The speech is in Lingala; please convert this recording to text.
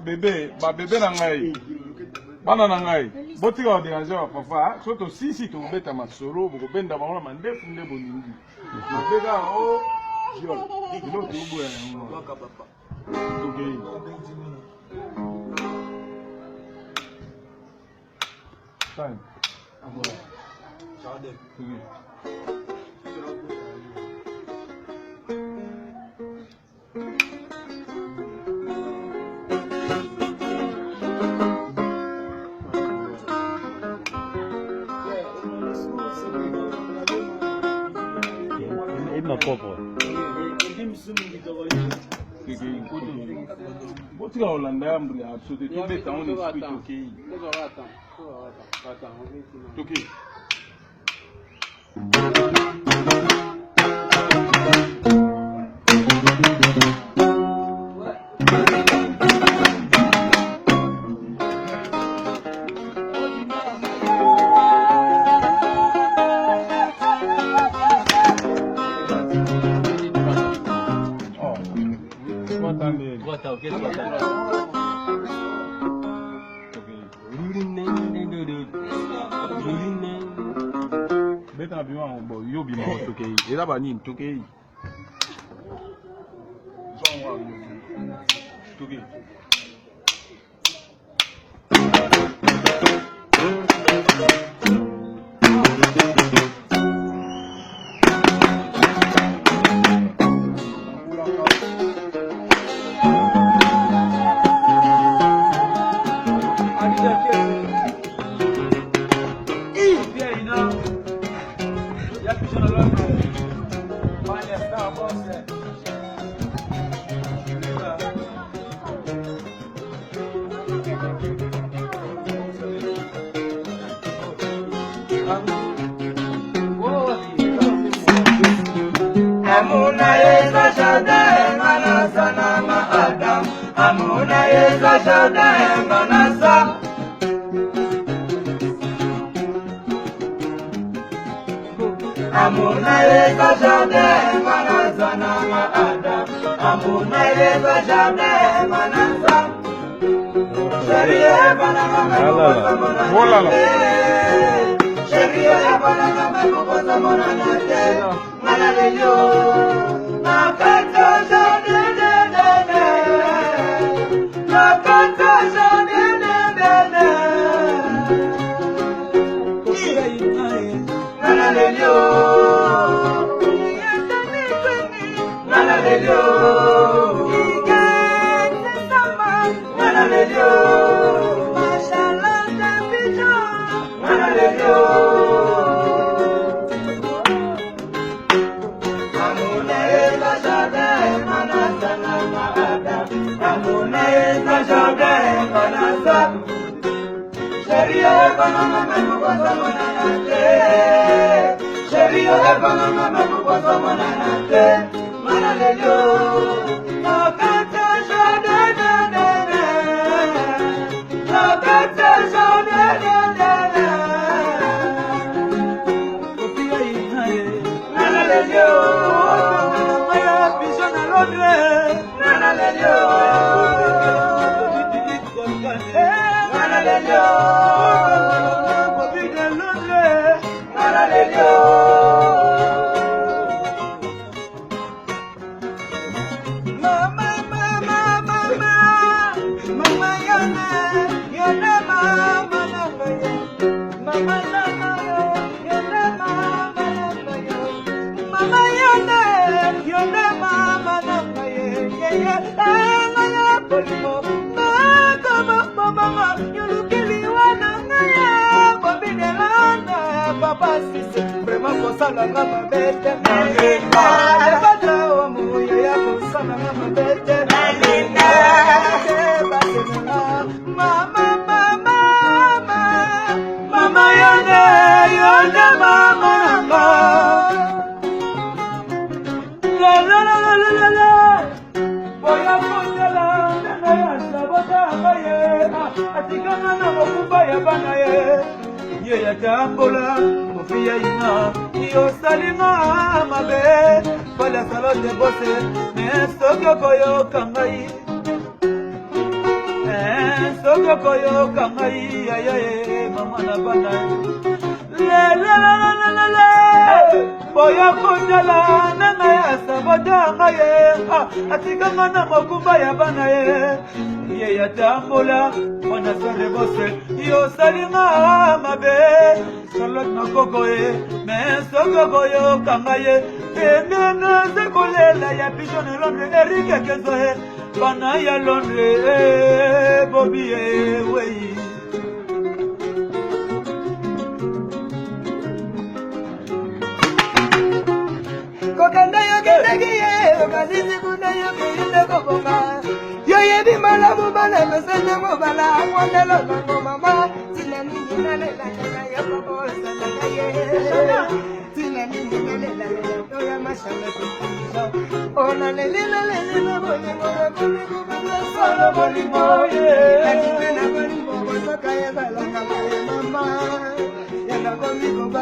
Bébé, ma bébé nangai. Bana nangai. Botika wa déranger wa papa. Soto si to beta masoro, boko benda ba ona mande funde boningi. Ma bébé o jiol. Ilo to bu en. Waka papa. Okay. Time. Amora. Chade. What you all and I'm so the two better on the street, okay? Better be one, but you'll be more okay. It's about him, okay? Okay. Amuna yeza shada manasa na maadam. Amuna yeza shada manasa. Amuna yeza shada manasa na maadam. Amuna yeza shada manasa. Sharia banana manasa. Sharia banana manasa. Manalelio, nakata jane de de de, nakata jane de de de. Manalelio, manalelio, manalelio, mashallah de bijo, manalelio. Sharia banana memukosa mananate. Sharia banana memukosa mananate. Manalelio, nakata shade de de de. Nakata shade de de de. Manalelio, maya pisona lodre. Manalelio. Manalelio, Manalelio. Mama, mama, mama, mama yana, yana mama nanga ya, mama nanga yana mama nanga ya, mama yana mama nanga ya, ya ngaya polimo, mama mama. Papa sisi vraiment kosala nga mabete nalinga ebata omuya ya kosala nga mabete nalinga mama mama mama yone mama nanga la la la la la la boya kosala nga ya sabota baye atikana na mokuba ya bana ye ya tambola Sofia ina yo salinga mabe pala salo de bose me sokyo koyo kangai sokyo koyo kangai ayaye mama na bana la la la la la la boya konyala nanga ya sabota ngaye atikanga na mokumba ya bana ye ya tambola ona sore bose yo salinga mabe salot na kokoe me soko koyo kangaye nena se kolela ya pigeon Londres Eric Kezoe bana ya Londres Bobby wey kokanda yo ketegiye okalizi kuna yo kinde kokonga yo yebi mala bubala mesene mubala kwandelo na mama tinani nale la yo babo sana ye tinani nale la yo ya mashame ona le le le le boye boye boye solo boye